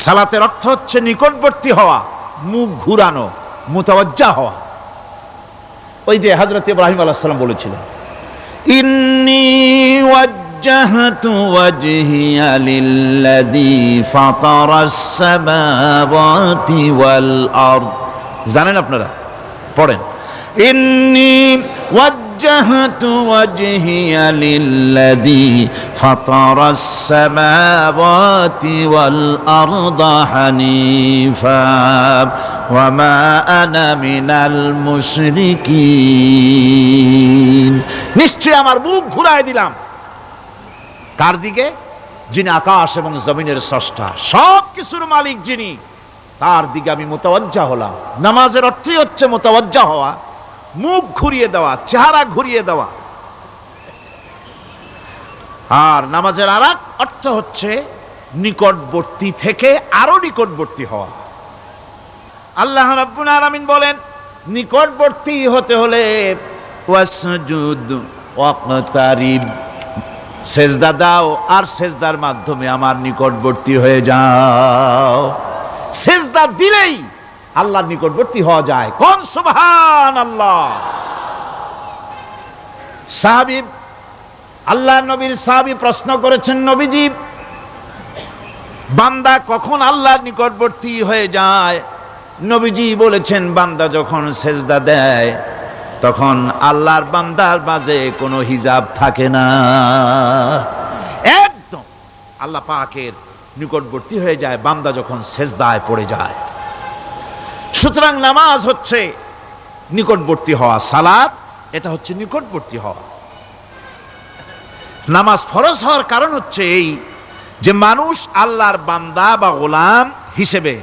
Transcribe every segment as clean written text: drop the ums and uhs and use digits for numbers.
সালাতের অর্থ হচ্ছে নিকটবর্তী হওয়া, মুখ ঘুরানো, মুতাওয়াজ্জা হওয়া। ওই যে হযরত ইব্রাহিম আলাইহিস সালাম বলেছিলেন, ইন্নী ওয়াজ্জাহতু ওয়াজহিয়া লিল্লাযী ফাতারাস সামাওয়াতি ওয়াল আরদ। জানেন আপনারা? পড়েন, ইন্নী ওয়াজ্জাহতু ওয়াজহিয়া লিল্লাযী ফাতারাস সামাওয়াতি ওয়াল আরদা হানিফা ওয়া মা আনা মিনাল মুশরিকিন। নিশ্চয় আমার মুখ ঘুরায় দিলাম কার দিকে? যিনি আকাশ এবং জমিনের স্রষ্টা, সব কিছুর মালিক যিনি, তার দিকে আমি মুতাওয়াজ্জা হলাম। নামাজের অর্থই হচ্ছে মুতাওয়াজ্জা হওয়া, মুখ ঘুরিয়ে দেওয়া, চেহারা ঘুরিয়ে দেওয়া। আর নামাজের আরেক অর্থ হচ্ছে নিকটবর্তী থেকে আরো নিকটবর্তী হওয়া। আল্লাহ রাব্বুল আলামিন বলেন, নিকটবর্তী হতে হলে ওয়াসজুদ ওয়াকতারিব, সেজদা দাও আর সেজদার মাধ্যমে আমার নিকটবর্তী হয়ে যাও। সেজদা দিলেই আল্লাহর নিকটবর্তী হওয়া যায়। কোন সুবহানাল্লাহ। সাহাবী, আল্লাহ নবীর সাহাবী প্রশ্ন করেছেন, নবীজি, বান্দা কখন আল্লাহর নিকটবর্তী হয়ে যায়? নবীজি বলেছেন, বান্দা যখন সেজদা দেয় তখন আল্লাহর বান্দার মাঝে কোনো হিজাব থাকে না, একদম আল্লাহ পাকের নিকটবর্তী হয়ে যায় বান্দা যখন সেজদায় পড়ে যায়। সুতরাং নামাজ হচ্ছে নিকটবর্তী হওয়া, সালাত এটা হচ্ছে নিকটবর্তী হওয়া। নামাজ ফরজ হওয়ার কারণ হচ্ছে এই যে মানুষ আল্লাহর বান্দা বা গোলাম হিসেবে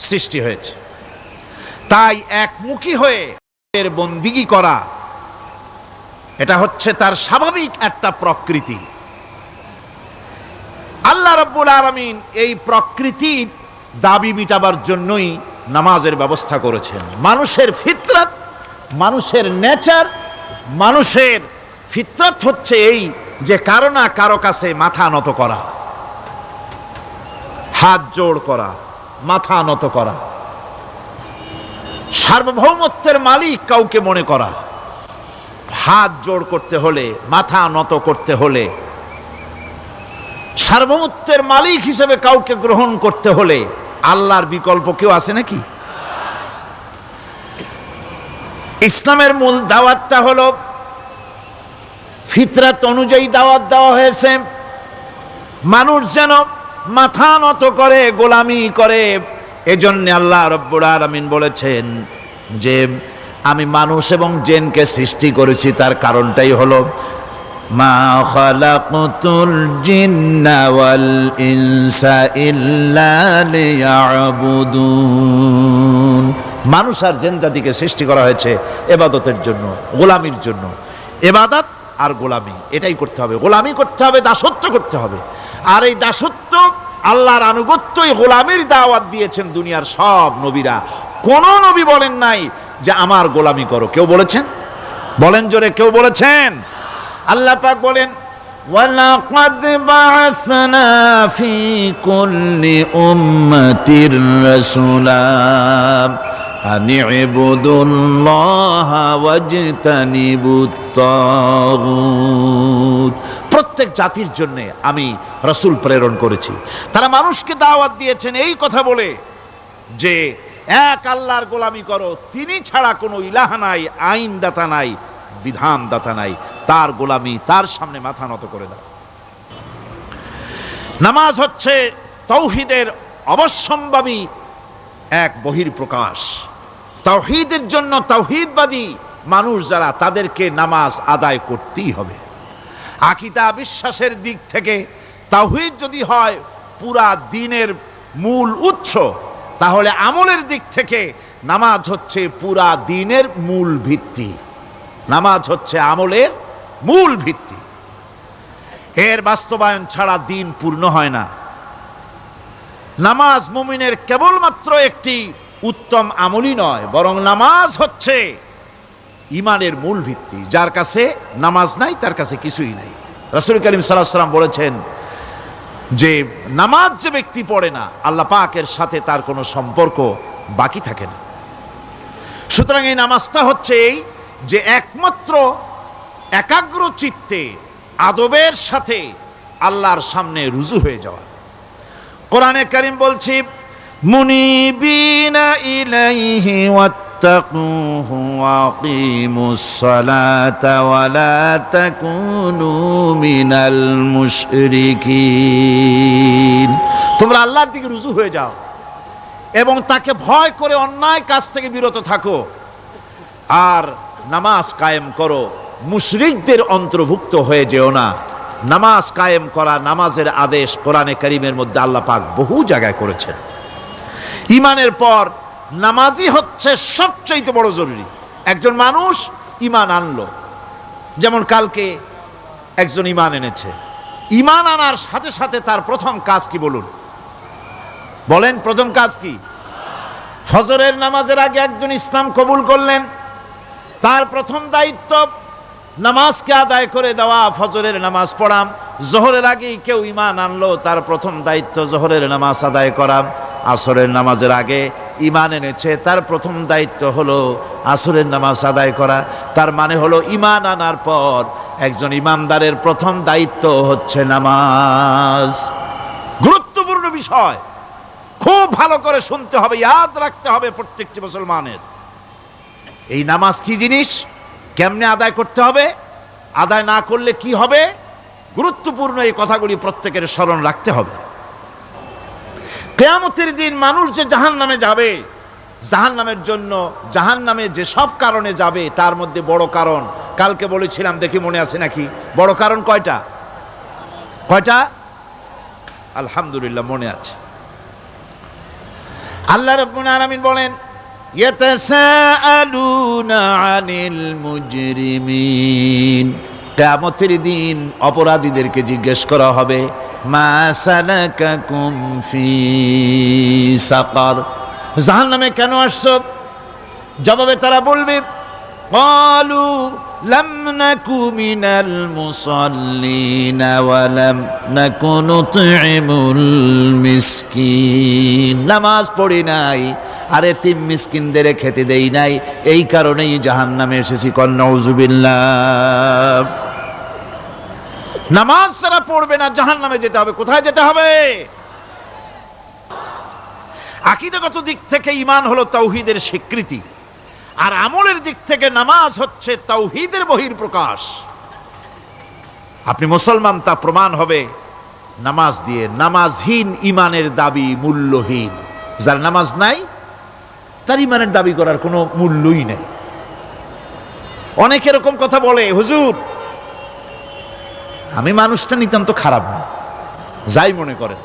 সৃষ্টি হয়েছে, তাই একমুখী হয়ে এর বন্দিগি করা এটা হচ্ছে তার স্বাভাবিক একটা প্রকৃতি। আল্লাহ রাব্বুল আলামিন এই প্রকৃতির দাবি মিটাবার জন্যই নামাজের ব্যবস্থা করেছেন। মানুষের ফিতরত, মানুষের নেচার, মানুষের ফিতরত হচ্ছে এই যে কারো না কারো কাছে মাথা নত করা, হাত জোড় করা, মাথা নত করা, সার্বভৌমত্বের মালিক কাউকে মনে করা। হাত জোড় করতে হলে, মাথা নত করতে হলে, সার্বভৌমত্বের মালিক হিসেবে কাউকে গ্রহণ করতে হলে আল্লাহর বিকল্প কেউ আছে নাকি? ইসলামের মূল দাওয়াতটা হলো ফিতরাত অনুযায়ী দাওয়াত দেওয়া হয়েছে, মানুষ যেন মাথা নত করে, গোলামি করে। এজন্য আল্লাহ রাব্বুল আলামিন বলেছেন যে আমি মানুষ এবং জিনকে সৃষ্টি করেছি, তার কারণটাই হলো মা খালাকতুল জিন্না ওয়াল ইনসা ইল্লা লিয়াবুদুন। মানুষ আর জিন জাতিকে সৃষ্টি করা হয়েছে ইবাদতের জন্য, গোলামির জন্য। ইবাদত আর গোলামি এটাই করতে হবে, গোলামি করতে হবে, দাসত্ব করতে হবে। আর এই দাসত্ব, আল্লাহর আনুগত্যই গোলামির দাওয়াত দিয়েছেন দুনিয়ার সব নবীরা। কোন নবী বলেন নাই যে আমার গোলামি করো। কেউ বলেছেন? বলেন জোরে, কেউ বলেছেন? আল্লাহ পাক বলেন, ওয়ালাকাদ বা'আসনা ফি কুল্লি উম্মাতির রাসূলা আন ইবুদুল্লাহা ওয়াজতানিবুত তাগুত। প্রত্যেক জাতির জন্য আমি রাসূল প্রেরণ করেছি, তারা মানুষকে দাওয়াত দিয়েছেন এই কথা বলে যে এক আল্লাহর গোলামি করো, তিনি ছাড়া কোনো ইলাহ নাই, আইনদাতা নাই, বিধানদাতা নাই, তার গোলামি, তার সামনে মাথা নত করে দাও। নামাজ হচ্ছে তাওহীদের অবশ্যম্ভাবী এক বহির্প্রকাশ। তাওহীদের জন্য তাওহীদবাদী মানুষ যারা, তাদেরকে নামাজ আদায় করতেই হবে। আকীদা বিশ্বাসের দিক থেকে তাওহীদ যদি হয় পুরা দ্বীনের মূল উৎস, তাহলে আমলের দিক থেকে নামাজ হচ্ছে পুরা দ্বীনের মূল ভিত্তি। নামাজ হচ্ছে আমলের মূল ভিত্তি, এর বাস্তবায়ন ছাড়া দ্বীন পূর্ণ হয় না। নামাজ মুমিনের কেবলমাত্র একটি উত্তম আমলই নয়, বরং নামাজ হচ্ছে ঈমানের মূল ভিত্তি। যার কাছে নামাজ নাই তার কাছে কিছুই নাই। রাসূল করিম সাল্লাল্লাহু আলাইহি ওয়াসাল্লাম বলেছেন, যে নামাজ যে ব্যক্তি পড়ে না, আল্লাহ পাকের সাথে তার কোনো সম্পর্ক বাকি থাকে না। সুতরাং এই নামাজটা হচ্ছে এই যে একমাত্র একাগ্র চিত্তে আদবের সাথে আল্লাহর সামনে রুজু হয়ে যাওয়া। কোরআনে কারীম বলছি, মুনিবিনা ইলাইহি ওয়াত্তাকুহু ওয়াকিমুস সালাতা ওয়া লা তাকুনু মিনাল মুশরিকিন। তোমরা আল্লাহর দিকে রুজু হয়ে যাও এবং তাকে ভয় করে অন্যায় কাজ থেকে বিরত থাকো, আর নামাজ কায়েম করো, মুশরিকদের অন্তর্ভুক্ত হয়ে যেও না। নামাজ কায়েম করা, নামাজের আদেশ কোরআনে কারীমের মধ্যে আল্লাহ পাক বহু জায়গায় করেছেন। ঈমানের পর নামাজই হচ্ছে সবচেয়ে বড় জরুরি। একজন মানুষ ঈমান আনলো, যেমন কালকে একজন ঈমান এনেছে, ঈমান আনার সাথে সাথে তার প্রথম কাজ কি বলুন? বলেন, প্রথম কাজ কি? ফজরের নামাজের আগে একজন ইসলাম কবুল করলেন, তার প্রথম দায়িত্ব নামাজকে আদায় করে দেওয়া, ফজরের নামাজ পড়া। জোহরের আগেই কেউ ঈমান আনলো, তার প্রথম দায়িত্ব জোহরের নামাজ আদায় করা। আসরের নামাজের আগে ঈমান এনেছে, তার প্রথম দায়িত্ব হলো আসরের নামাজ আদায় করা। তার মানে হলো ঈমান আনার পর একজন ঈমানদারের প্রথম দায়িত্ব হচ্ছে নামাজ। গুরুত্বপূর্ণ বিষয়, খুব ভালো করে শুনতে হবে, ইয়াদ রাখতে হবে প্রত্যেকটি মুসলমানের। এই নামাজ কি জিনিস, কেমনে আদায় করতে হবে, আদায় না করলে কি হবে, গুরুত্বপূর্ণ এই কথাগুলি প্রত্যেকের স্মরণ রাখতে হবে। কিয়ামতের দিন মানুষ যে জাহান্নামে যাবে, জাহান্নামের জন্য, জাহান্নামে যে সব কারণে যাবে তার মধ্যে বড় কারণ কালকে বলেছিলাম, দেখি মনে আছে নাকি? বড় কারণ কয়টা? কয়টা? আলহামদুলিল্লাহ মনে আছে। আল্লাহ রাব্বুল আলামিন বলেন, ইয়াতাসাআলুনা আনিল মুজরিমিন। কিয়ামতের দিন অপরাধীদেরকে জিজ্ঞেস করা হবে, মা সালাকাকুম ফি সাকার, জাহান্নামে কেন আসছো? জবাবে তারা বলবে, ক্বালু লাম নাকু মিনাল মুসাল্লিনা ওয়া লাম নাকু নুতঈমুল মিসকিন। নামাজ পড়ি নাই আর এতিম মিসকিনদের খেতে দেই নাই, এই কারণেই জাহান্নামে এসেছি। কল নাউযুবিল্লাহ। নামাজ যারা পড়বে না জাহান্নামে যেতে হবে। কোথায় যেতে হবে? আকীদাগত দিক থেকে ঈমান হলো তাওহীদের স্বীকৃতি, আর আমলের দিক থেকে নামাজ হচ্ছে তাওহীদের বহিঃপ্রকাশ। আপনি মুসলমান তা প্রমাণ হবে নামাজ দিয়ে। নামাজহীন ঈমানের দাবি মূল্যহীন। যার নামাজ নাই তার ঈমানের দাবি করার কোনো মূল্যই নেই। অনেক এরকম কথা বলে, হুজুর আমি মানুষটা নিতান্ত খারাপ না, যাই মনে করেন,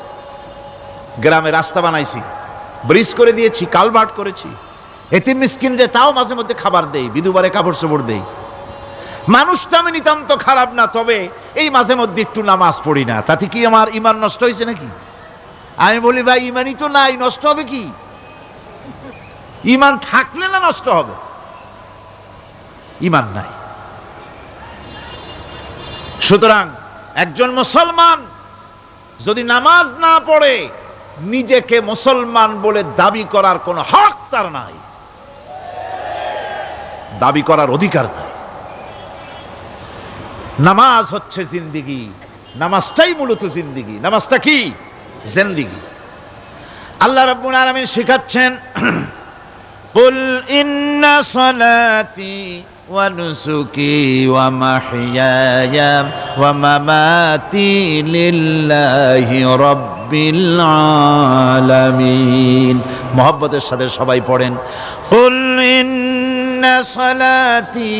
গ্রামে রাস্তা বানাইছি, ব্রিজ করে দিয়েছি, কালভার্ট করেছি, এতিম মিসকিনরে তাও মাঝে মধ্যে খাবার দেই, বিধবারে কাপড় চোপড় দেই, মানুষটা আমি নিতান্ত খারাপ না, তবে এই মাঝে মধ্যে একটু নামাজ পড়ি না, তাতে কি আমার ঈমান নষ্ট হয়েছে নাকি? আমি বলি, ভাই ঈমানই তো নাই, নষ্ট হবে কি? ঈমান থাকলে না নষ্ট হবে? ঈমান নাই। সুতরাং একজন মুসলমান যদি নামাজ না পড়ে, নিজেকে মুসলমান বলে দাবি করার কোনো হক তার নাই, দাবি করার অধিকার নাই। নামাজ হচ্ছে জিন্দেগি, নামাজটাই মূলত জিন্দেগি। নামাজটা কি? জিন্দেগি। আল্লাহ রাব্বুল আলামিন শিখাচ্ছেন, কুল ইন্না সালাতি ওয়া নুসুকি ওয়া মাহইয়ায়া ওয়া মামাতি লিল্লাহি রাব্বিল আলামিন। মুহাব্বতের সাথে সবাই পড়েন, কুল ইন্না সালাতি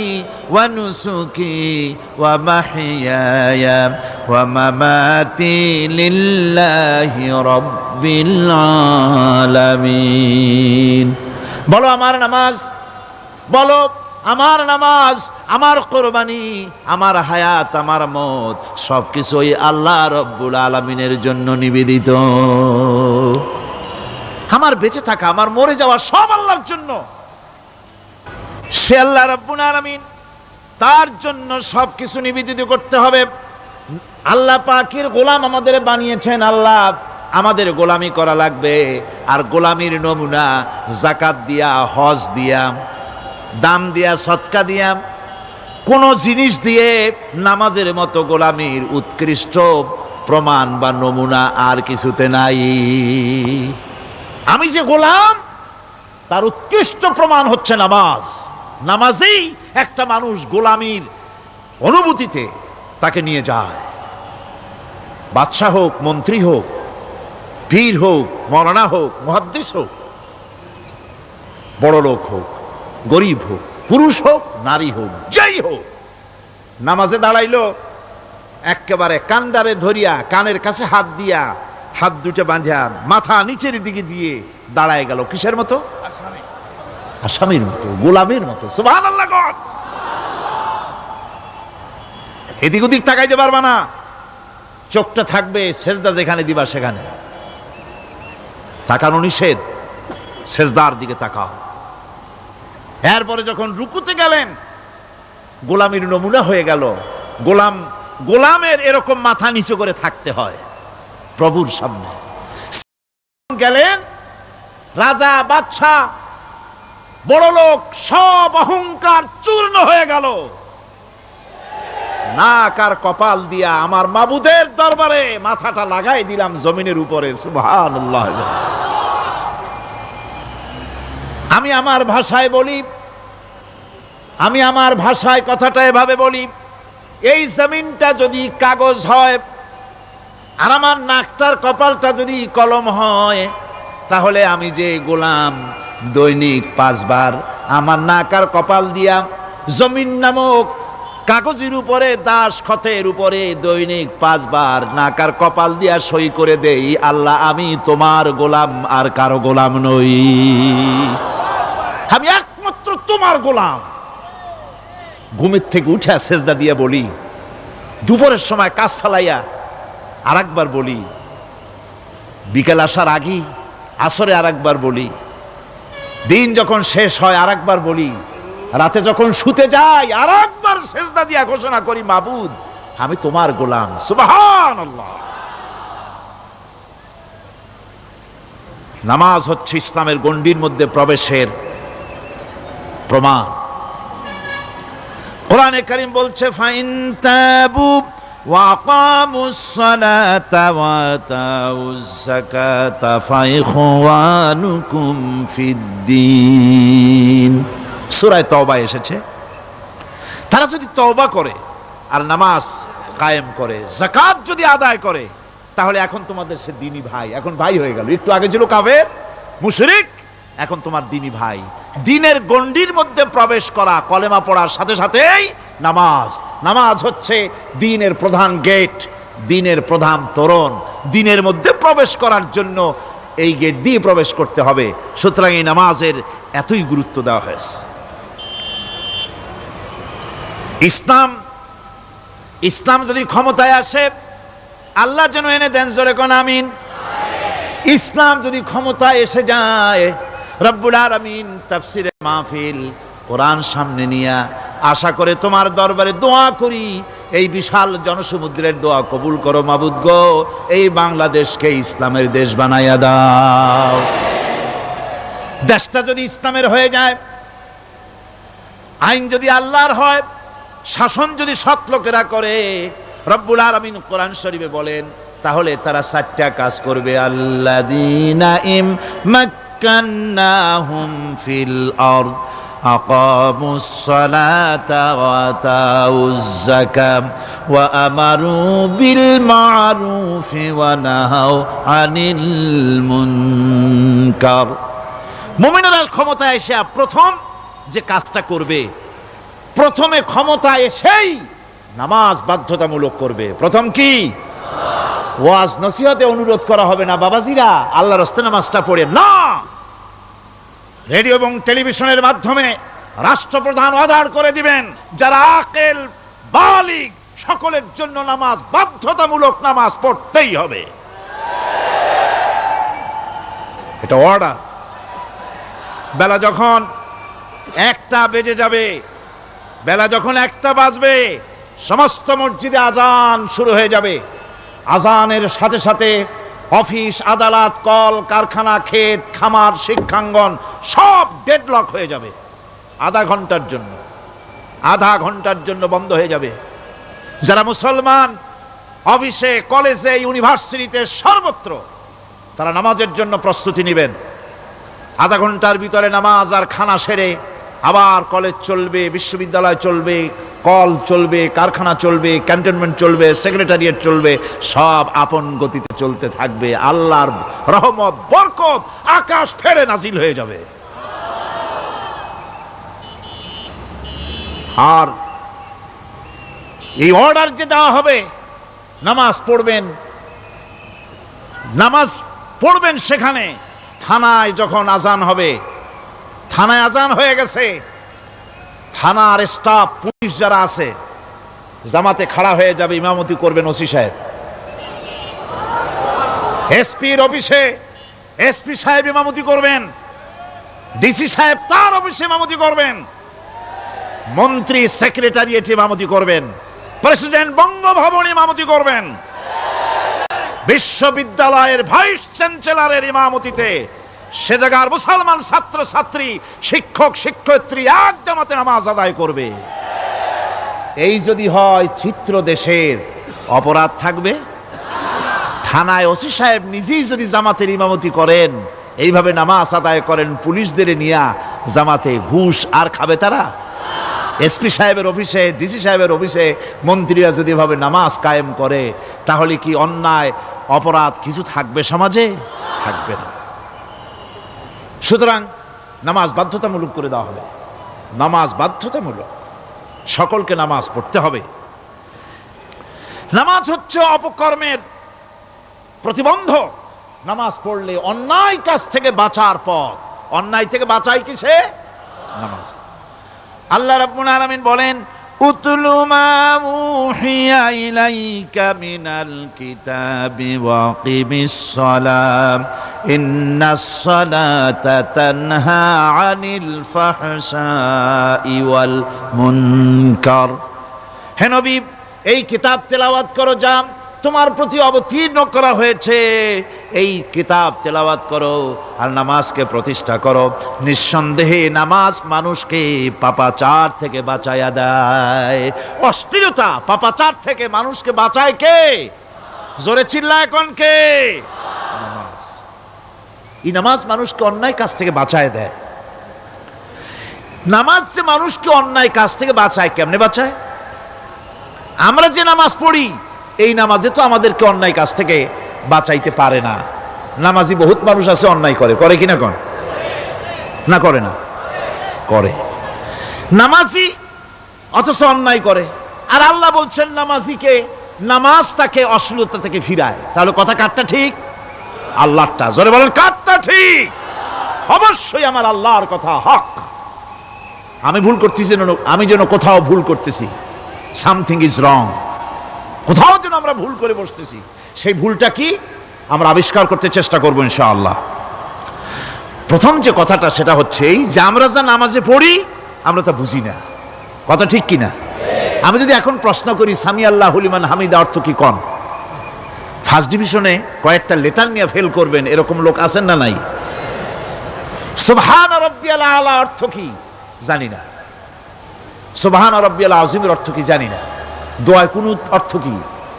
ওয়া নুসুকি ওয়া মাহইয়ায়া ওয়া মামাতি লিল্লাহি রাব্বিল আলামিন। বলো আমার নামাজ, বলো আমার নামাজ, আমার কোরবানি, আমার হায়াত, আমার মত সবকিছুই আল্লাহ রব্বুল আলামিনের জন্য নিবেদিত। আমার বেঁচে থাকা, আমার মরে যাওয়া সব আল্লাহর জন্য। সে আল্লাহ রব্বুল আলামিন, তার জন্য সবকিছু নিবেদিত করতে হবে। আল্লাহ পাকের গোলাম আমাদের বানিয়েছেন, আল্লাহ আমাদের গোলামি করা লাগবে। আর গোলামির নমুনা যাকাত দিয়া, হজ দিয়া, দান দিয়া, সদকা দিয়া, কোন জিনিস দিয়ে নামাজের মতো গোলামির উৎকৃষ্ট প্রমাণ বা নমুনা আর কিছুতে নাই। আমি যে গোলাম তার উৎকৃষ্ট প্রমাণ হচ্ছে নামাজ। নামাজেই একটা মানুষ গোলামির অনুভূতিতে তাকে নিয়ে যায়। বাদশাহ হোক, মন্ত্রী হোক, পীর হোক, মৌলানা হোক, মুহাদ্দিস হোক, বড় লোক হোক, গরিব হোক, পুরুষ হোক, নারী হোক, যাই হোক, নামাজে দাঁড়াইলো, একেবারে কান্ডারে ধরিয়া কানের কাছে হাত দিয়া, হাত দুটো বাঁধিয়া মাথা নিচের দিকে দিয়ে দাঁড়ায় গেল। কিসের মতো? আসামির মতো, গোলামের মতো। সুবহানাল্লাহ। এদিক ওদিক তাকাইতে পারবা না, চোখটা থাকবে সেজদা যেখানে দিবা সেখানে। তাকানো নিষেধ, সেজদার দিকে তাকাও। এরপরে যখন রুকুতে গেলেন, গোলামির নমুনা হয়ে গেল। গোলামের এরকম মাথা নিচু করে থাকতে হয় প্রভুর সামনে। গেলেন, রাজা, বাদশাহ, বড় লোক, সব অহংকার চূর্ণ হয়ে গেল। নাক আর কপাল দিয়া আমার মাবুদের দরবারে মাথাটা লাগাই দিলাম জমিনের উপরে। সুবহানাল্লাহ। আমি আমার ভাষায় বলি, আমি আমার ভাষায় কথাটা এভাবে বলি, এই জমিনটা যদি কাগজ হয় আর আমার নাকটার কপালটা যদি কলম হয়, তাহলে আমি যে গোলাম দৈনিক 5 বার আমার নাক আর কপাল দিয়া জমিন নামক কাগজের উপরে, দাস খতের উপরে দৈনিক 5 বার নাক আর কপাল দিয়া সই করে দেই, আল্লাহ আমি তোমার গোলাম, আর কারো গোলাম নই, আমি একমাত্র তোমার গোলাম। ঘুমের থেকে উঠে সেজদা দিয়া বলি, দুপুরের সময় কাজ ফেলাইয়া আর একবার বলি, বিকেল আসার আগেই আসরে আর একবার বলি, দিন যখন শেষ হয় আর একবার বলি, রাতে যখন শুতে যাই আর একবার সেজদা দিয়া ঘোষণা করি, মাবুদ আমি তোমার গোলাম। সুবহানাল্লাহ। নামাজ হচ্ছে ইসলামের গণ্ডির মধ্যে প্রবেশের প্রমাণ। কোরআনে কারীম বলছে, ফাইন তাবু ওয়া আকামুস সালাতা ওয়া আতাউজ যাকাতা ফাইখওয়ানুকুম ফিদ্দীন। সূরা তওবা এসেছে, তারা যদি তওবা করে আর নামাজ কায়েম করে, যাকাত যদি আদায় করে, তাহলে এখন তোমাদের সে দ্বীনি ভাই, এখন ভাই হয়ে গেল। একটু আগে ছিল কাফের, মুশরিক, এখন তোমার দ্বীনি ভাই। দ্বীনের গণ্ডির মধ্যে প্রবেশ করা, কলেমা পড়ার সাথে সাথেই নামাজ। নামাজ হচ্ছে দ্বীনের প্রধান গেট, দ্বীনের প্রধান তোরণ। দ্বীনের মধ্যে প্রবেশ করার জন্য এই গেট দিয়ে প্রবেশ করতে হবে। সুতরাং এই নামাজের এতই গুরুত্ব দেওয়া হয়েছে। ইসলাম যদি ক্ষমতায় আসে, আল্লাহ যেন এনে দেন, জোরে কোন আমিন। ইসলাম যদি ক্ষমতায় এসে যায়, রব্বুল আলামিন তাফসিরে মাহফিল, কোরআন সামনে নিয়ে আশা করে তোমার দরবারে দোয়া করি, এই বিশাল জনসমুদ্রের দোয়া কবুল করো মাবুদ গো, এই বাংলাদেশকে ইসলামের দেশ বানাইয়া দাও। দেশটা যদি ইসলামের হয়ে যায়, আইন যদি আল্লাহর হয়, শাসন যদি সৎ লোকেরা করে, রব্বুল আলামিন কোরআন শরীফে বলেন, তাহলে তারা 4টা কাজ করবে। আল্লাযীনা মাক্কান্নাহুম ফিল আরদ আকামুস সালাতা ওয়া আতাউজ যাকাত ওয়া আমারু বিল মা'রুফি ওয়া নাহাউ আনিল মুনকার। মুমিনেরা ক্ষমতায় এসে প্রথম যে কাজটা করবে, প্রথমে ক্ষমতা এসেই নামাজ বাধ্যতামূলক করবে। প্রথম কি? ওয়াজ নসিহতে অনুরোধ করা হবে না, বাবাজিরা আল্লাহর রাস্তায় নামাজটা পড়ে না। রেডিও এবং টেলিভিশনের মাধ্যমে রাষ্ট্রপ্রধান অর্ডার করে দিবেন, যারা আকেল বালিগ সকলের জন্য নামাজ বাধ্যতামূলক, নামাজ পড়তেই হবে, এটা অর্ডার। বেলা যখন 1টা বেজে যাবে, বেলা যখন 1টা বাজবে, সমস্ত মসজিদে আজান শুরু হয়ে যাবে। আজানের সাথে সাথে অফিস, আদালত, কল কারখানা, ক্ষেত খামার, শিক্ষাঙ্গন সব ডেডলক হয়ে যাবে। আধা ঘন্টার জন্য বন্ধ হয়ে যাবে। যারা মুসলমান অফিসে, কলেজে, ইউনিভার্সিটিতে, সর্বত্র তারা নামাজের জন্য প্রস্তুতি নেবেন। আধা ঘন্টার ভিতরে নামাজ আর খানা সেরে আবার কলেজ চলবে, বিশ্ববিদ্যালয় চলবে, কল চলবে, কারখানা চলবে, ক্যান্টনমেন্ট চলবে, সেক্রেটারিয়েট চলবে, সব আপন গতিতে চলতে থাকবে। আল্লাহর রহমত, বরকত আকাশ ফেরে নাজিল হয়ে যাবে। আর এই অর্ডার যে দেওয়া হবে, নামাজ পড়বেন সেখানে। থানায় যখন আজান হবে, থানায় আজান হয়ে গেছে, থানার স্টাফ, পুলিশ যারা আছে জামাতে খাড়া হয়ে যাবে, ইমামতি করবেন ওসি সাহেব। এসপির অফিসে এসপি সাহেব ইমামতি করবেন, ডিসি সাহেব তার অফিসে ইমামতি করবেন, মন্ত্রী সেক্রেটারিয়েট ইমামতি করবেন, প্রেসিডেন্ট বঙ্গভবনে ইমামতি করবেন, বিশ্ববিদ্যালয়ের ভাইস চ্যান্সেলরের ইমামতিতে সে জায়গার মুসলমান ছাত্র ছাত্রী, শিক্ষক শিক্ষয়িত্রী এক জামাতে নামাজ আদায় করবে। এই যদি হয় চিত্র দেশের, অপরাধ থাকবে? থানায় ওসি সাহেব নিজেই যদি জামাতের ইমামতি করেন, এইভাবে নামাজ আদায় করেন পুলিশদের নিয়ে জামাতে, ঘুষ আর খাবে তারা? এসপি সাহেবের অফিসে, ডিসি সাহেবের অফিসে মন্ত্রীরা যদি এভাবে নামাজ কায়েম করে, তাহলে কি অন্যায় অপরাধ কিছু থাকবে সমাজে? থাকবে না। সুতরাং নামাজ বাধ্যতামূলক করে দেওয়া হবে। নামাজ বাধ্যতামূলক, সকলকে নামাজ পড়তে হবে। নামাজ হচ্ছে অপকর্মের প্রতিবন্ধক। নামাজ পড়লে অন্যায় কাজ থেকে বাঁচার পথ। অন্যায় থেকে বাঁচাই কিসে? নামাজ। আল্লাহ রাব্বুল আলামিন বলেন, উতলু মা উহিয়া ইলাইকা মিনাল কিতাবি ওয়া কিমিস সালাম ইন্নাস সালাতা তানহা আনিল ফাহশাই ওয়াল মুনকার। হে নবী, এই কিতাব তেলাওয়াত করো, যা তোমার প্রতি অবতীর্ণ করা হয়েছে, এই কিতাব তেলাওয়াত করো আর নামাজকে প্রতিষ্ঠা করো। নিঃসন্দেহে নামাজ মানুষকে পাপাচার থেকে বাঁচায়া দেয়। অশ্লীলতা, পাপাচার থেকে মানুষকে বাঁচায় কে? জোরে চিল্লায় কোন কে? নামাজ। এই নামাজ মানুষকে অন্যায় কাজ থেকে বাঁচায় দেয়। নামাজ যে মানুষকে অন্যায় কাজ থেকে বাঁচায়, কেমনে বাঁচায়? আমরা যে নামাজ পড়ি, এই নামাজে তো আমাদেরকে অন্যায় কাজ থেকে বাঁচাইতে পারে না। নামাজি বহুত মানুষ আছে অন্যায় করে, করে কিনা কোন? না করে না? করে। নামাজি অথচ অন্যায় করে। আর আল্লাহ বলছেন নামাজিকে, নামাজ তাকে অশ্লীলতা থেকে ফিরায়। তাহলে কথা কারটা ঠিক? আল্লাহরটা। জোরে বলেন, কারটা ঠিক? অবশ্যই আমার আল্লাহর কথা হক। আমি ভুল করতেছি, আমি যেন কোথাও ভুল করতেছি, সামথিং ইজ রং, কোথাও যেন আমরা ভুল করে বসতেছি, সেই ভুলটা কি আমরা আবিষ্কার করতে চেষ্টা করবো ইনশাআল্লাহ। প্রথম যে কথাটা সেটা হচ্ছে এই যে আমরা যা নামাজে পড়ি আমরা তা বুঝি না। কথা ঠিক কিনা? আমি যদি এখন প্রশ্ন করি সামি আল্লাহু লিমান হামিদা অর্থ কি কোন, ফার্স্ট ডিভিশনে কয়েকটা লেটার নিয়ে ফেল করবেন এরকম লোক আছেন না নাই? সুবহান রাব্বিয়াল আলা অর্থ কি জানি না, সুবহান রাব্বিয়াল আযীমের অর্থ কি জানি না, দোয়া কুনুত অর্থ কি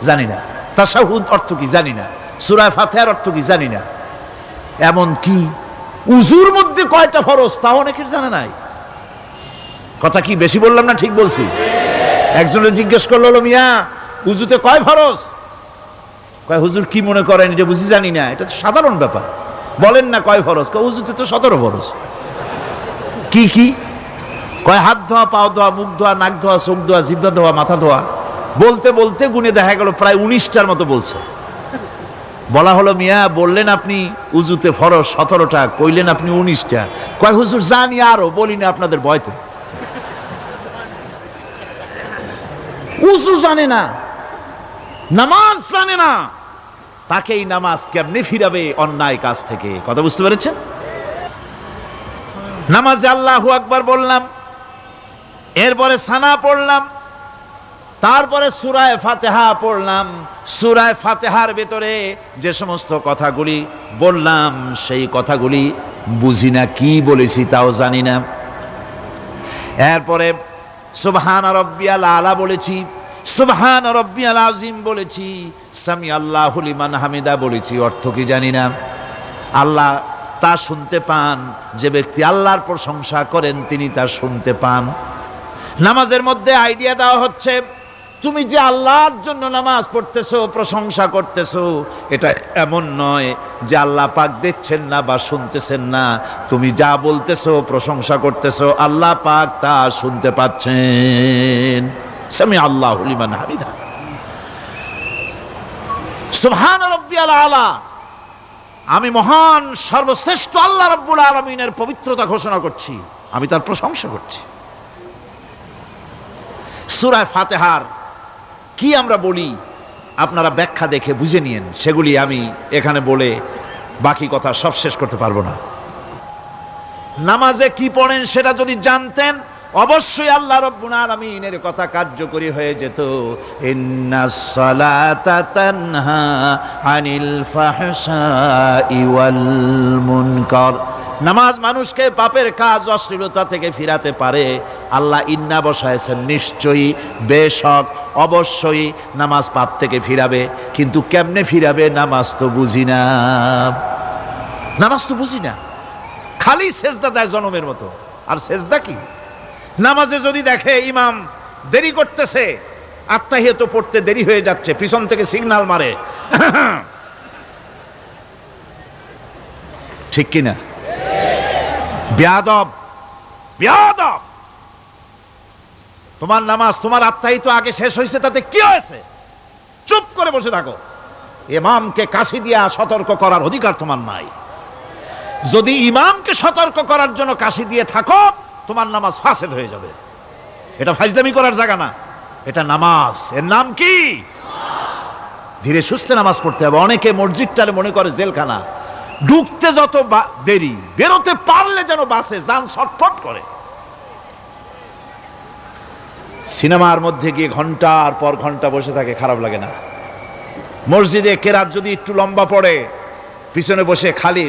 জানি না, তাশাহুদ অর্থ কি জানি না, সূরা ফাতিহার অর্থ কি জানি না। এমন কি উজুর মধ্যে কয়টা ফরজ তাও অনেকের জানা নাই। কথা কি বেশি বললাম না ঠিক বলছি? একজনের জিজ্ঞেস করলো, মিয়া উজুতে কয় ফরজ? কয় হুজুর কি মনে করেন যে বুঝি জানি না? এটা তো সাধারণ ব্যাপার, বলেন না কয় ফরজ? কয় উজুতে তো 17 ফরজ। কি কি? কয় হাত ধোয়া, পাও ধোয়া, মুখ ধোয়া, নাক ধোয়া, চোখ ধোয়া, জিহ্বা ধোয়া, মাথা ধোয়া। বলতে বলতে গুনে দেখা গেল প্রায় 19টার মতো বলছে। বলা হলো, মিয়া বললেন আপনি উজুতে ফরজ 17টা, কইলেন আপনি 19টা। কয় হুজুর জানি আরো, বলি না আপনাদের ভয়তে। উজু জানে না, নামাজ জানে না, তাকে এই নামাজ কেমনে ফিরাবে অন্যায় কাজ থেকে? কথা বুঝতে পেরেছেন? নামাজে আল্লাহু আকবার বললাম, এরপরে সানা পড়লাম, তারপরে সূরায়ে ফাতিহা পড়লাম। সূরায়ে ফাতিহার ভিতরে যে সমস্ত কথাগুলি বললাম সেই কথাগুলি বুঝি না, কি বলেছি তাও জানি না। এরপরে সুবহান রাব্বিয়াল আলা বলেছি, সুবহান রাব্বিয়াল আযীম বলেছি, সামি আল্লাহু লিমান হামিদা বলেছি, অর্থ কি জানি না। আল্লাহ তা শুনতে পান, যে ব্যক্তি আল্লাহর প্রশংসা করেন তিনি তা শুনতে পান। নামাজের মধ্যে আইডিয়া দেওয়া হচ্ছে, তুমি যে আল্লাহর জন্য নামাজ পড়তেছো, প্রশংসা করতেছো, এটা এমন নয় যে আল্লাহ পাক দেখছেন না বা শুনতেছেন না। তুমি যা বলতেছো, প্রশংসা করতেছো, আল্লাহ পাক তা শুনতে পাচ্ছেন। সামি আল্লাহু লিমান হামিদা। সুবহান রাব্বিয়াল আলা, আমি মহান সর্বশ্রেষ্ঠ আল্লাহ রাব্বুল আলামিনের পবিত্রতা ঘোষণা করছি, আমি তার প্রশংসা করছি। সূরা ফাতিহার কি আমরা বলি আপনারা ব্যাখ্যা দেখে বুঝে নিয়েন, সেগুলি আমি এখানে বলে বাকি কথা সব শেষ করতে পারবো না। নামাজে কি পড়েন সেটা যদি জানতেন, অবশ্যই আল্লাহ রাব্বুল আলামিনের কথা কার্যকরী হয়ে যেত। ইন্নাস সালাতা তানহা আনিল ফাহশাই ওয়াল মুনকার, নামাজ মানুষকে পাপের কাজ, অশ্লীলতা থেকে ফিরাতে পারে। আল্লাহ ইন্না বসায়ছেন, নিশ্চয়ই, বেশক, অবশ্যই নামাজ পাপ থেকে ফিরাবে। কিন্তু কেমনে ফিরাবে নামাজ তো বুঝি না, নামাজ তো বুঝি না। খালি সেজদা দেয় জনমের মতো, আর সেজদা কি? নামাজে যদি দেখে ইমাম দেরি করতেছে, আত্তাহিয়াত পড়তে দেরি হয়ে যাচ্ছে, পিছন থেকে সিগন্যাল মারে, ঠিক কিনা? বেয়াদব, বেয়াদব। তোমার নামাজ, তোমার আত্তাহিয়াত আগে শেষ হয়েছে, তাতে কি হয়েছে? চুপ করে বসে থাকো। ইমামকে কাশি দিয়া সতর্ক করার অধিকার তোমার নাই। যদি ইমামকে সতর্ক করার জন্য কাশি দিয়ে থাকো, তোমার নামাজ ফাসেদ হয়ে যাবে। এটা ফাজলামি করার জায়গা না, এটা নামাজ। এর নাম কি? ধীরে সুস্থে নামাজ পড়তে হবে। অনেকে মসজিদটারে মনে করে জেলখানা, ঢুকতে যত দেরি, বেরোতে পারলে যেন বাসে যান ছটফট করে। সিনেমার মধ্যে গিয়ে ঘন্টার পর ঘন্টা বসে থাকে, খারাপ লাগে না? মসজিদে কেরাত যদি একটু লম্বা পড়ে, পিছনে বসে খালি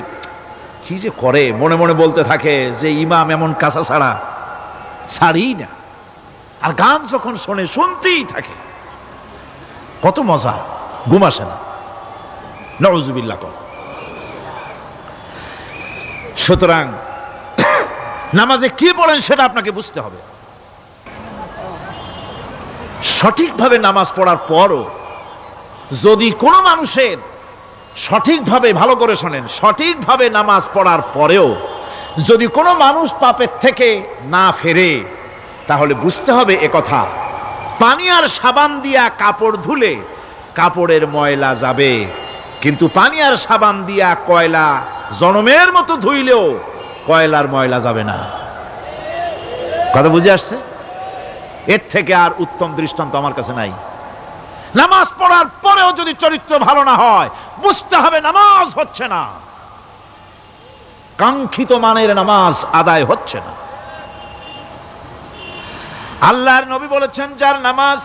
কি যে করে মনে মনে বলতে থাকে যে ইমাম এমন কাঁচা ছাড়া ছাড়ি না। আর গান যখন শোনে শুনতেই থাকে, কত মজা, ঘুম আসে না। নাউযুবিল্লাহ। সুতরাং নামাজে কি পড়েন সেটা আপনাকে বুঝতে হবে। সঠিকভাবে নামাজ পড়ার পরও যদি কোনো মানুষের সঠিকভাবে, ভালো করে শোনেন, সঠিকভাবে নামাজ পড়ার পরেও যদি কোনো মানুষ পাপের থেকে না ফেরে, তাহলে বুঝতে হবে একথা, পানি আর সাবান দিয়া কাপড় ধুলে কাপড়ের ময়লা যাবে, কিন্তু পানি আর সাবান দিয়া কয়লা জনমের মতো ধুইলেও কয়লার ময়লা যাবে না। কথা বুঝে আসছে? এর থেকে আর উত্তম দৃষ্টান্ত আমার কাছে নাই। নামাজ পড়ার পরেও যদি চরিত্র ভালো না হয়, বুঝতে হবে নামাজ হচ্ছে না, কাঙ্ক্ষিত মানের নামাজ আদায় হচ্ছে না। আল্লাহর নবী বলেছেন, যার নামাজ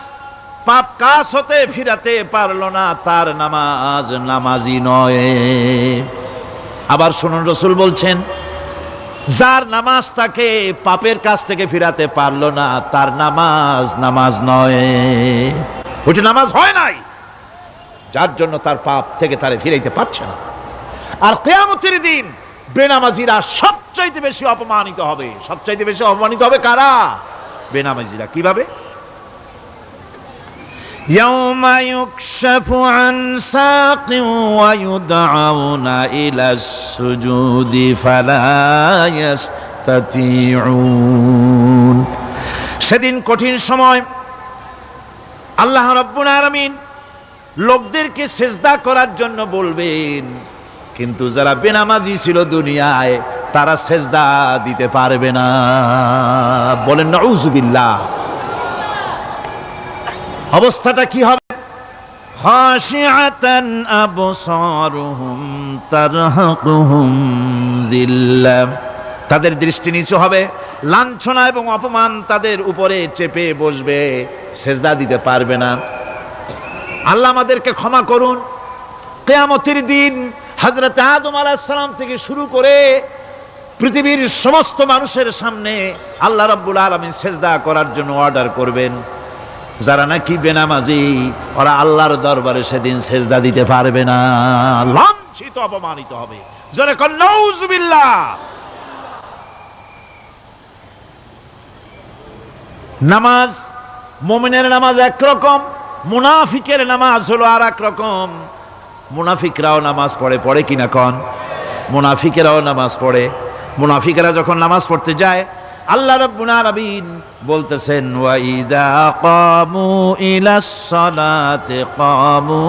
পাপ কাজ হতে ফিরাতে পারলো না, তার নামাজ নামাজি নয়। আবার শুনুন, রাসূল বলছেন, যার নামাজ তাকে পাপের কাজ থেকে ফিরাতে পারলো না, তার নামাজ নামাজ নয়। ওইটা নামাজ হয় নাই, যার জন্য তার পাপ থেকে তারে ফিরাইতে পারছে না। আর কিয়ামতের দিন বেনামাজিরা সবচাইতে বেশি অপমানিত হবে। সবচাইতে বেশি অপমানিত হবে কারা? বেনামাজিরা। কিভাবে? ইয়াউমা ইউকশাফু আন সাকিন ওয়া ইউদআউনা ইলাস সুজুদি ফালা ইস্তাতিউন। সেদিন কঠিন সময়, আল্লাহ রাব্বুল আলামিন লোকদেরকে সিজদা করার জন্য বলবেন, কিন্তু যারা বেনামাজি ছিল দুনিয়ায়, তারা সিজদা দিতে পারবে না। বলেন নাউযুবিল্লাহ। অবস্থাটা কি হবে? খাশিআতান আবসারুহুম তারহাকুহুম যিল্লাহ, তাদের দৃষ্টি নিচু হবে, লাঞ্ছনা এবং অপমান তাদের উপরে চেপে বসবে, সেজদা দিতে পারবে না। আল্লাহ আমাদেরকে ক্ষমা করুন। কিয়ামতের দিন হযরত আদম আলাইহিস সালাম থেকে শুরু করে পৃথিবীর সমস্ত মানুষের সামনে আল্লাহ রাব্বুল আলামিন সেজদা করার জন্য অর্ডার করবেন। যারা নাকি বেনামাজি ওরা আল্লাহর দরবারে সেদিন সেজদা দিতে পারবে না, লাঞ্ছিত অপমানিত হবে। জোরে কোন নাউজুবিল্লাহ। নামাজ, মুমিনের নামাজ একরকম, মুনাফিকের নামাজ হলো আর এক রকম। মুনাফিকরাও নামাজ পড়ে, পড়ে কিনা কন? মুনাফিকেরাও নামাজ পড়ে। মুনাফিকেরা যখন নামাজ পড়তে যায় আল্লাহ রাব্বুল আলামিন বলতেছেন ওয়াইদা কামু ইলাস সালাতি কামু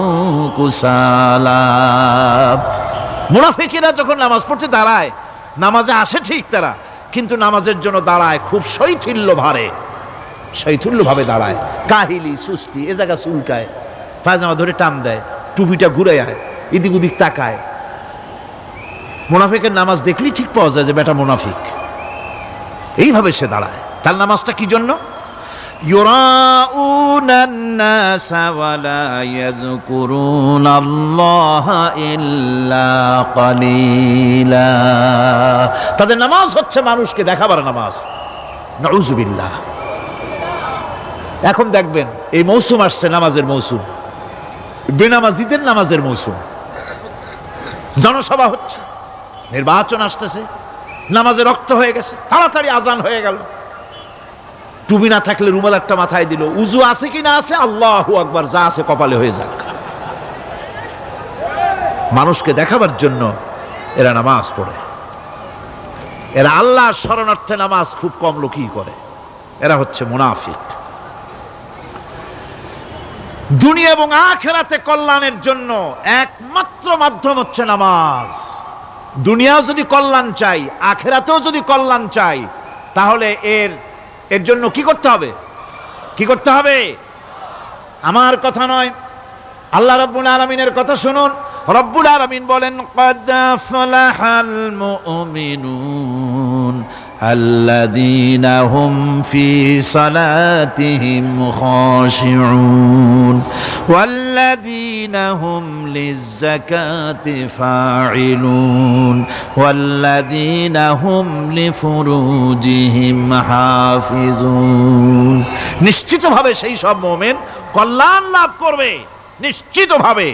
কুসালা। মুনাফিকেরা যখন নামাজ পড়তে দাঁড়ায়, নামাজে আসে ঠিক তারা, কিন্তু নামাজের জন্য দাঁড়ায় খুব শৈথিল্য ভারে, শৈথিল্যভাবে দাঁড়ায়, কাহিলি সুস্তি, এ জায়গা চুলকায়, পায়জামা ধরে টান দেয়, টুপিটা ঘুরে আয়, এদিক ওদিক তাকায়। মুনাফিকের নামাজ দেখলেই ঠিক পাওয়া যায় যে বেটা মুনাফিক। এইভাবে সে দাঁড়ায়। তার নামাজটা কি জন্য? ইউরাউনান নাসা ওয়ালা ইয়াযকুরুনাল্লাহা ইল্লা কালিলা। তাদের নামাজ হচ্ছে মানুষকে দেখাবার নামাজ। নাউযুবিল্লাহ। এখন দেখবেন এই মৌসুম আসছে, নামাজের মৌসুম, বেনামাজিদের নামাজের মৌসুম। জনসভা হচ্ছে, নির্বাচন আসতেছে, নামাজে রক্ত হয়ে গেছে, তাড়াতাড়ি আজান হয়ে গেল। টুপি না থাকলে রুমাল একটা মাথায় দিল, উজু আছে কি না আছে, আল্লাহু আকবার, যা আছে কপালে হয়ে যাক। মানুষকে দেখাবার জন্য এরা নামাজ পড়ে। এরা আল্লাহর শরণার্থে নামাজ খুব কম লোকই করে। এরা হচ্ছে মুনাফিক। দুনিয়া এবং আখিরাতে কল্যাণের জন্য একমাত্র মাধ্যম হচ্ছে নামাজ। দুনিয়াও যদি কল্যাণ চাই, আখিরাতেও যদি কল্যাণ চাই, তাহলে এর জন্য কি করতে হবে? কি করতে হবে? আমার কথা নয়, আল্লাহ রাব্বুল আলামিনের কথা শুনুন। রব্বুল আলামিন বলেন ক্বাদ আফলাহাল মুমিনুন আল্লাযীনা হুম ফি সালাতিহিম খাশিউন ওয়াল্লাযীনা হুম লিয-যাকাতি ফাঈলুন ওয়াল্লাযীনা হুম লিফুরুজিহিম হাফিজুন। নিশ্চিতভাবে সেই সব মুমিন কল্যাণ লাভ করবে, নিশ্চিতভাবে।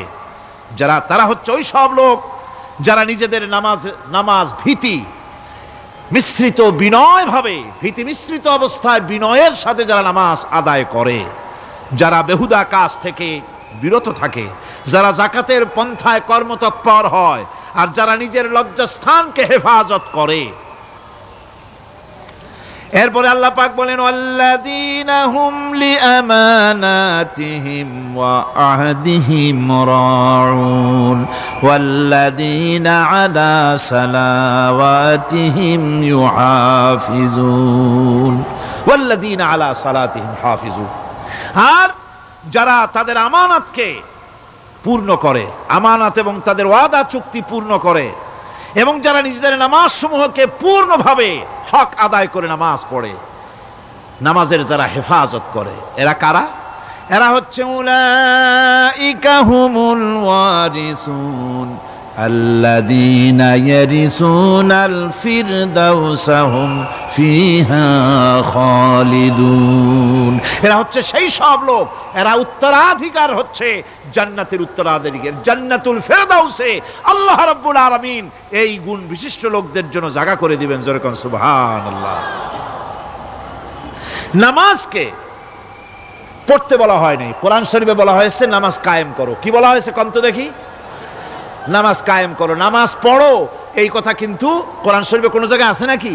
তারা হচ্ছে ওই সব লোক যারা নিজেদের নামাজ ভীতি মিশ্রিত, বিনয় ভাবে, ভীতি মিশ্রিত অবস্থায় বিনয়ের সাথে যারা নামাজ আদায় করে, যারা বেহুদা কাজ থেকে বিরত থাকে, যারা যাকাতের পন্থায় কর্মতৎপর হয়, আর যারা নিজের লজ্জাস্থানকে হেফাজত করে। এরপরে আল্লাহ পাক বলেন ওয়াল্লাযীনা হুম লিআমানাতিহিম ওয়া আহদিহিম রাউন ওয়াল্লাযীনা আলা সালাওয়াতিহিম ইউহাফিজুন ওয়াল্লাযীনা আলা সালাতিহিম হাফিজুন। আর যারা তাদের আমানতকে পূর্ণ করে, আমানত এবং তাদের ওয়াদা চুক্তি পূর্ণ করে, এবং যারা নিজেদের নামাজ সমূহকে পূর্ণভাবে হক আদায় করে নামাজ পড়ে, নামাজের যারা হেফাজত করে, এরা কারা? এরা হচ্ছে উলাইকা হুমুল ওয়ারিসুন আল্লাযীনা ইয়ারিসুনাল ফিরদাউসা হুম ফিহা খালিদুন। এরা হচ্ছে সেই সব লোক, এরা উত্তরাধিকার হচ্ছে জান্নাতের উত্তরাধিকার, জান্নাতুল ফিরদাউসে আল্লাহ রাব্বুল আলামিন এই গুণ বিশিষ্ট লোকদের জন্য জায়গা করে দিবেন। জোরে কোন সুবহানাল্লাহ। নামাজকে পড়তে বলা হয়নি, কোরআন শরীফে বলা হয়েছে নামাজ কায়েম করো। কি বলা হয়েছে কোন তো দেখি? নামাজ কায়েম করো, নামাজ পড়ো। এই কথা কিন্তু কোরআন শরীফে কোনো জায়গায় আছে নাকি?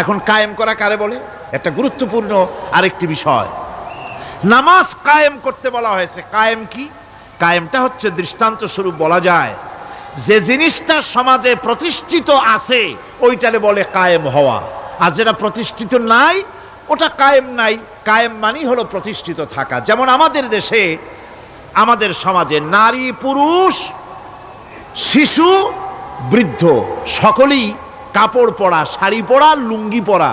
এখন কায়েম করা কারে বলে? একটা গুরুত্বপূর্ণ আরেকটি বিষয়। নামাজ কায়েম করতে বলা হয়েছে। কায়েম কি? কায়েমটা হচ্ছে দৃষ্টান্ত স্বরূপ বলা যায় যে জিনিসটা সমাজে প্রতিষ্ঠিত আছে ওইটারে বলে কায়েম হওয়া, আর যেটা প্রতিষ্ঠিত নাই ওটা কায়েম নাই। কায়েম মানেই হলো প্রতিষ্ঠিত থাকা। যেমন আমাদের দেশে, আমাদের সমাজে নারী পুরুষ শিশু বৃদ্ধ সকলেই কাপড় পরা, শাড়ি পরা, লুঙ্গি পরা,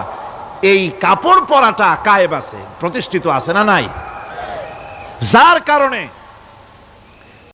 এই কাপড় পরাটা কায়েব আছে, প্রতিষ্ঠিত আছে না নাই? যার কারণে